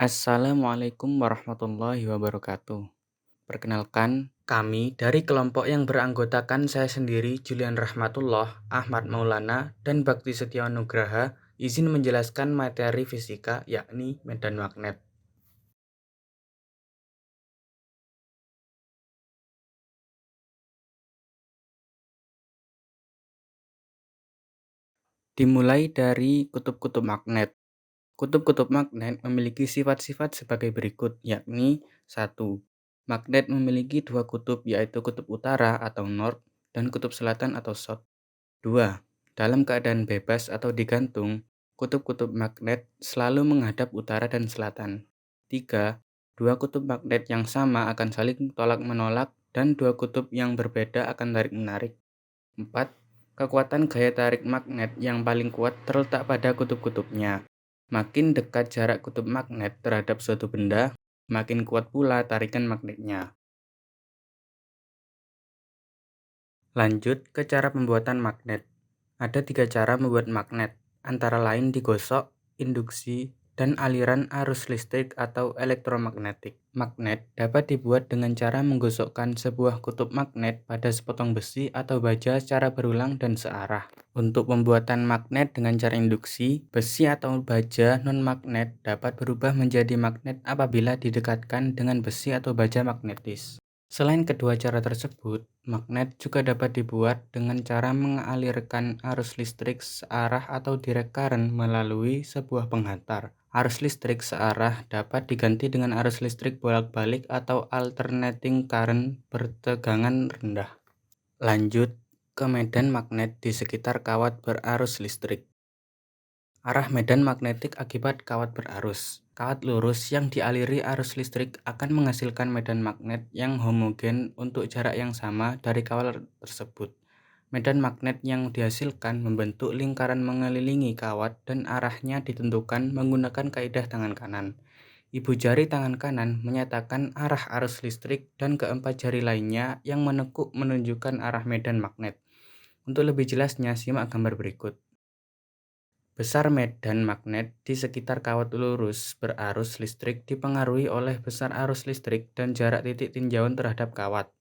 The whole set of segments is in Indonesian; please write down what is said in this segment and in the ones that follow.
Assalamualaikum warahmatullahi wabarakatuh. Perkenalkan, kami dari kelompok yang beranggotakan saya sendiri, Julian Rahmatullah, Ahmad Maulana, dan Bakti Setia Nugraha, izin menjelaskan materi fisika, yakni medan magnet. Dimulai dari kutub-kutub magnet. Kutub-kutub magnet memiliki sifat-sifat sebagai berikut, yakni satu, magnet memiliki dua kutub, yaitu kutub utara atau north dan kutub selatan atau south. 2. Dalam keadaan bebas atau digantung, kutub-kutub magnet selalu menghadap utara dan selatan. 3. Dua kutub magnet yang sama akan saling tolak-menolak dan dua kutub yang berbeda akan tarik-menarik. 4. Kekuatan gaya tarik magnet yang paling kuat terletak pada kutub-kutubnya. Makin dekat jarak kutub magnet terhadap suatu benda, makin kuat pula tarikan magnetnya. Lanjut ke cara pembuatan magnet. Ada 3 cara membuat magnet, antara lain digosok, induksi, dan aliran arus listrik atau elektromagnetik. Magnet dapat dibuat dengan cara menggosokkan sebuah kutub magnet pada sepotong besi atau baja secara berulang dan searah. Untuk pembuatan magnet dengan cara induksi, besi atau baja non-magnet dapat berubah menjadi magnet apabila didekatkan dengan besi atau baja magnetis. Selain kedua cara tersebut, magnet juga dapat dibuat dengan cara mengalirkan arus listrik searah atau direct current melalui sebuah penghantar. Arus listrik searah dapat diganti dengan arus listrik bolak-balik atau alternating current bertegangan rendah. Lanjut ke medan magnet di sekitar kawat berarus listrik. Arah medan magnetik akibat kawat berarus. Kawat lurus yang dialiri arus listrik akan menghasilkan medan magnet yang homogen untuk jarak yang sama dari kawat tersebut. Medan magnet yang dihasilkan membentuk lingkaran mengelilingi kawat dan arahnya ditentukan menggunakan kaidah tangan kanan. Ibu jari tangan kanan menyatakan arah arus listrik dan keempat jari lainnya yang menekuk menunjukkan arah medan magnet. Untuk lebih jelasnya, simak gambar berikut. Besar medan magnet di sekitar kawat lurus berarus listrik dipengaruhi oleh besar arus listrik dan jarak titik tinjauan terhadap kawat.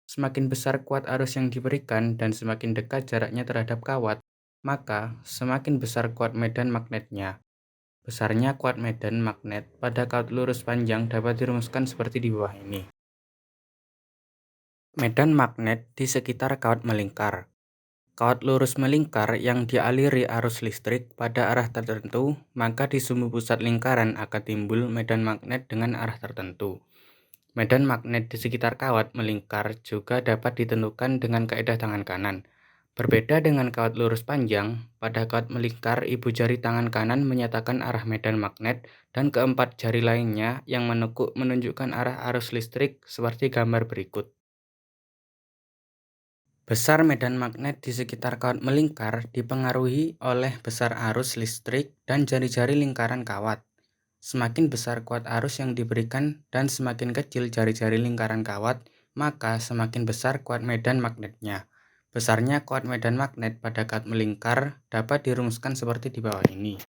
Semakin besar kuat arus yang diberikan dan semakin dekat jaraknya terhadap kawat, maka semakin besar kuat medan magnetnya. Besarnya kuat medan magnet pada kawat lurus panjang dapat dirumuskan seperti di bawah ini. Medan magnet di sekitar kawat melingkar. Kawat lurus melingkar yang dialiri arus listrik pada arah tertentu, maka di sumbu pusat lingkaran akan timbul medan magnet dengan arah tertentu. Medan magnet di sekitar kawat melingkar juga dapat ditentukan dengan kaidah tangan kanan. Berbeda dengan kawat lurus panjang, pada kawat melingkar ibu jari tangan kanan menyatakan arah medan magnet dan keempat jari lainnya yang menekuk menunjukkan arah arus listrik seperti gambar berikut. Besar medan magnet di sekitar kawat melingkar dipengaruhi oleh besar arus listrik dan jari-jari lingkaran kawat. Semakin besar kuat arus yang diberikan dan semakin kecil jari-jari lingkaran kawat, maka semakin besar kuat medan magnetnya. Besarnya kuat medan magnet pada kawat melingkar dapat dirumuskan seperti di bawah ini.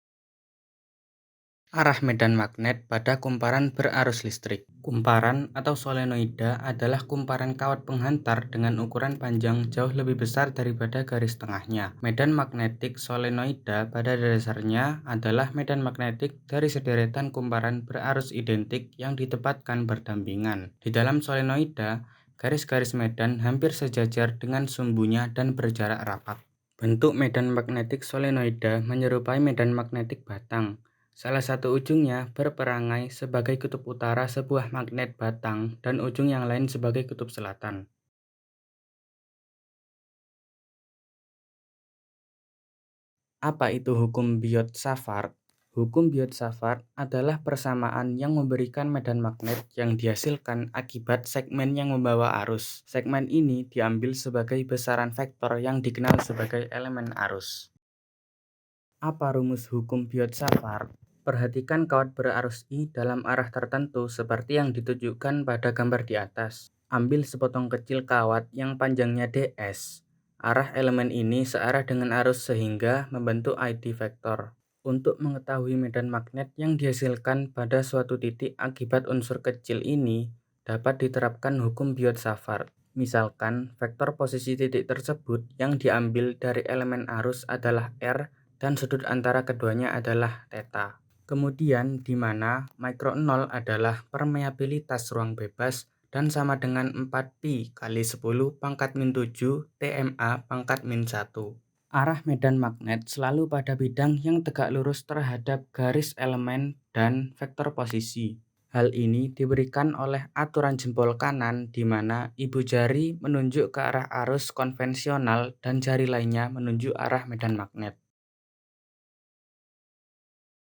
Arah medan magnet pada kumparan berarus listrik. Kumparan atau solenoida adalah kumparan kawat penghantar dengan ukuran panjang jauh lebih besar daripada garis tengahnya. Medan magnetik solenoida pada dasarnya adalah medan magnetik dari sederetan kumparan berarus identik yang ditempatkan berdampingan. Di dalam solenoida, garis-garis medan hampir sejajar dengan sumbunya dan berjarak rapat. Bentuk medan magnetik solenoida menyerupai medan magnetik batang. Salah satu ujungnya berperangai sebagai kutub utara sebuah magnet batang dan ujung yang lain sebagai kutub selatan. Apa itu hukum Biot-Savart? Hukum Biot-Savart adalah persamaan yang memberikan medan magnet yang dihasilkan akibat segmen yang membawa arus. Segmen ini diambil sebagai besaran vektor yang dikenal sebagai elemen arus. Apa rumus hukum Biot-Savart? Perhatikan kawat berarus I dalam arah tertentu seperti yang ditunjukkan pada gambar di atas. Ambil sepotong kecil kawat yang panjangnya ds. Arah elemen ini searah dengan arus sehingga membentuk ID vektor. Untuk mengetahui medan magnet yang dihasilkan pada suatu titik akibat unsur kecil ini, dapat diterapkan hukum Biot-Savart. Misalkan, vektor posisi titik tersebut yang diambil dari elemen arus adalah R dan sudut antara keduanya adalah θ. Kemudian, di mana mikro 0 adalah permeabilitas ruang bebas dan sama dengan 4pi kali 10 pangkat min 7 TMA pangkat min 1. Arah medan magnet selalu pada bidang yang tegak lurus terhadap garis elemen dan vektor posisi. Hal ini diberikan oleh aturan jempol kanan di mana ibu jari menunjuk ke arah arus konvensional dan jari lainnya menunjuk arah medan magnet.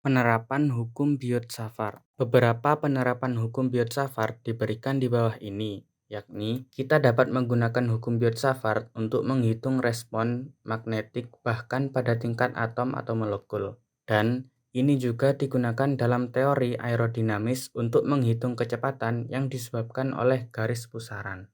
Penerapan hukum Biot-Savart. Beberapa penerapan hukum Biot-Savart diberikan di bawah ini, yakni kita dapat menggunakan hukum Biot-Savart untuk menghitung respon magnetik bahkan pada tingkat atom atau molekul. Dan ini juga digunakan dalam teori aerodinamis untuk menghitung kecepatan yang disebabkan oleh garis pusaran.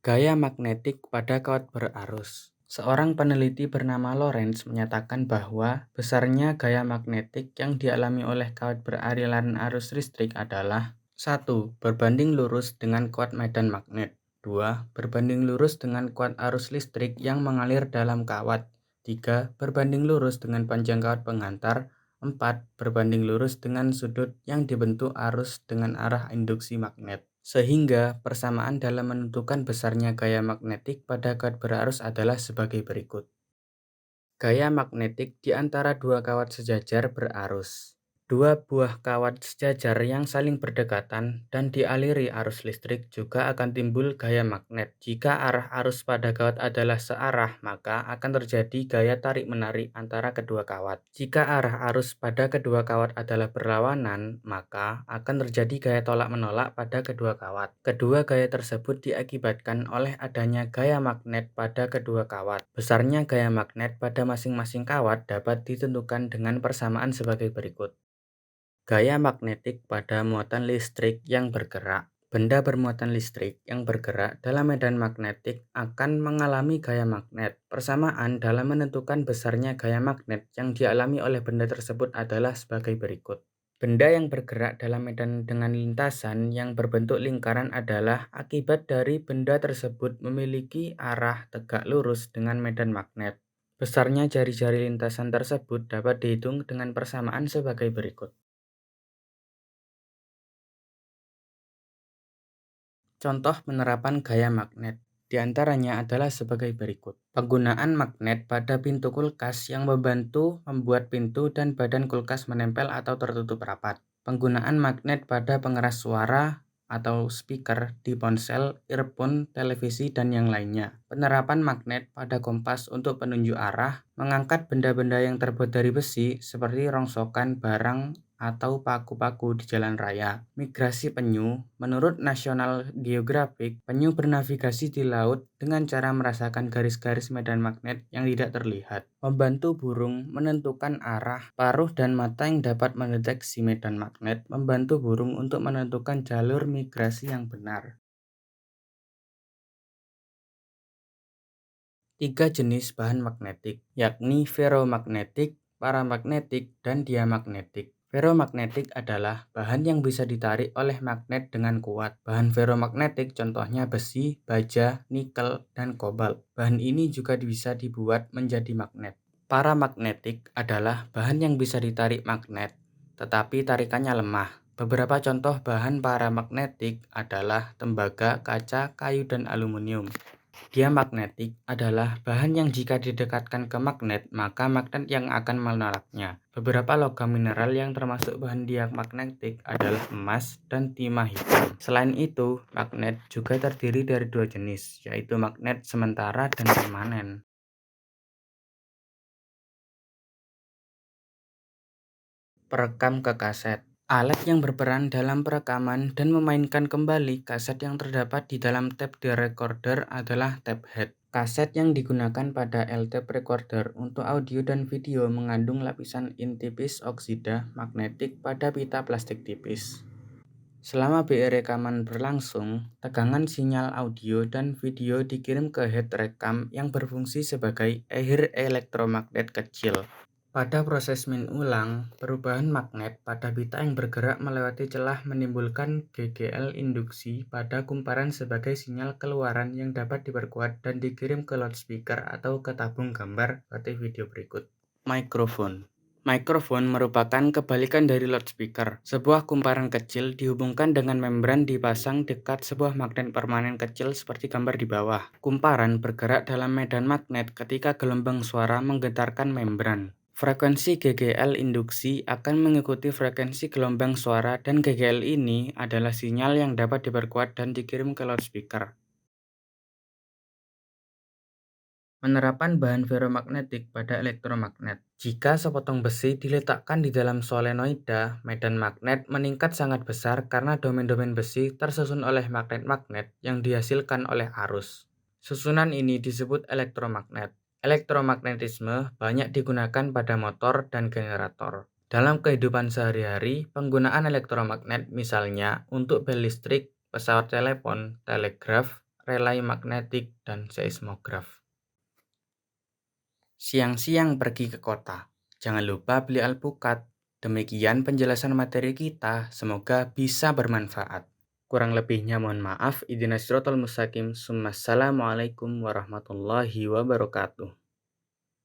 Gaya magnetik pada kawat berarus. Seorang peneliti bernama Lorentz menyatakan bahwa besarnya gaya magnetik yang dialami oleh kawat beraliran arus listrik adalah 1. Berbanding lurus dengan kuat medan magnet. 2. Berbanding lurus dengan kuat arus listrik yang mengalir dalam kawat. 3. Berbanding lurus dengan panjang kawat pengantar. 4. Berbanding lurus dengan sudut yang dibentuk arus dengan arah induksi magnet. Sehingga persamaan dalam menentukan besarnya gaya magnetik pada kawat berarus adalah sebagai berikut. Gaya magnetik di antara dua kawat sejajar berarus. Dua buah kawat sejajar yang saling berdekatan dan dialiri arus listrik juga akan timbul gaya magnet. Jika arah arus pada kawat adalah searah, maka akan terjadi gaya tarik-menarik antara kedua kawat. Jika arah arus pada kedua kawat adalah berlawanan, maka akan terjadi gaya tolak-menolak pada kedua kawat. Kedua gaya tersebut diakibatkan oleh adanya gaya magnet pada kedua kawat. Besarnya gaya magnet pada masing-masing kawat dapat ditentukan dengan persamaan sebagai berikut. Gaya magnetik pada muatan listrik yang bergerak. Benda bermuatan listrik yang bergerak dalam medan magnetik akan mengalami gaya magnet. Persamaan dalam menentukan besarnya gaya magnet yang dialami oleh benda tersebut adalah sebagai berikut. Benda yang bergerak dalam medan dengan lintasan yang berbentuk lingkaran adalah akibat dari benda tersebut memiliki arah tegak lurus dengan medan magnet. Besarnya jari-jari lintasan tersebut dapat dihitung dengan persamaan sebagai berikut. Contoh penerapan gaya magnet di antaranya adalah sebagai berikut. Penggunaan magnet pada pintu kulkas yang membantu membuat pintu dan badan kulkas menempel atau tertutup rapat. Penggunaan magnet pada pengeras suara atau speaker di ponsel, earphone, televisi, dan yang lainnya. Penerapan magnet pada kompas untuk penunjuk arah, mengangkat benda-benda yang terbuat dari besi seperti rongsokan barang atau paku-paku di jalan raya. Migrasi penyu. Menurut National Geographic, penyu bernavigasi di laut dengan cara merasakan garis-garis medan magnet yang tidak terlihat. Membantu burung menentukan arah, paruh dan mata yang dapat mendeteksi medan magnet, membantu burung untuk menentukan jalur migrasi yang benar. 3 jenis bahan magnetik, yakni ferromagnetik, paramagnetik, dan diamagnetik. Ferromagnetik adalah bahan yang bisa ditarik oleh magnet dengan kuat. Bahan ferromagnetik contohnya besi, baja, nikel, dan kobalt. Bahan ini juga bisa dibuat menjadi magnet. Paramagnetik adalah bahan yang bisa ditarik magnet, tetapi tarikannya lemah. Beberapa contoh bahan paramagnetik adalah tembaga, kaca, kayu, dan aluminium. Diamagnetik adalah bahan yang jika didekatkan ke magnet, maka magnet yang akan menolaknya. Beberapa logam mineral yang termasuk bahan diamagnetik adalah emas dan timah hitam. Selain itu, magnet juga terdiri dari dua jenis, yaitu magnet sementara dan permanen. Perekam ke kaset. Alat yang berperan dalam perekaman dan memainkan kembali kaset yang terdapat di dalam tape recorder adalah tape head. Kaset yang digunakan pada L-tape recorder untuk audio dan video mengandung lapisan in tipis oksida magnetik pada pita plastik tipis. Selama BE rekaman berlangsung, tegangan sinyal audio dan video dikirim ke head rekam yang berfungsi sebagai air elektromagnet kecil. Pada proses min ulang, perubahan magnet pada pita yang bergerak melewati celah menimbulkan GGL induksi pada kumparan sebagai sinyal keluaran yang dapat diperkuat dan dikirim ke loudspeaker atau ke tabung gambar seperti video berikut. Mikrofon. Mikrofon merupakan kebalikan dari loudspeaker. Sebuah kumparan kecil dihubungkan dengan membran dipasang dekat sebuah magnet permanen kecil seperti gambar di bawah. Kumparan bergerak dalam medan magnet ketika gelombang suara menggetarkan membran. Frekuensi GGL induksi akan mengikuti frekuensi gelombang suara dan GGL ini adalah sinyal yang dapat diperkuat dan dikirim ke loudspeaker. Penerapan bahan ferromagnetik pada elektromagnet. Jika sepotong besi diletakkan di dalam solenoida, medan magnet meningkat sangat besar karena domain-domain besi tersusun oleh magnet-magnet yang dihasilkan oleh arus. Susunan ini disebut elektromagnet. Elektromagnetisme banyak digunakan pada motor dan generator. Dalam kehidupan sehari-hari, penggunaan elektromagnet misalnya untuk bel listrik, pesawat telepon, telegraf, relay magnetik, dan seismograf. Siang-siang pergi ke kota. Jangan lupa beli alpukat. Demikian penjelasan materi kita, semoga bisa bermanfaat. Kurang lebihnya mohon maaf. Ihdinas siratal mustaqim. Assalamualaikum warahmatullahi wabarakatuh.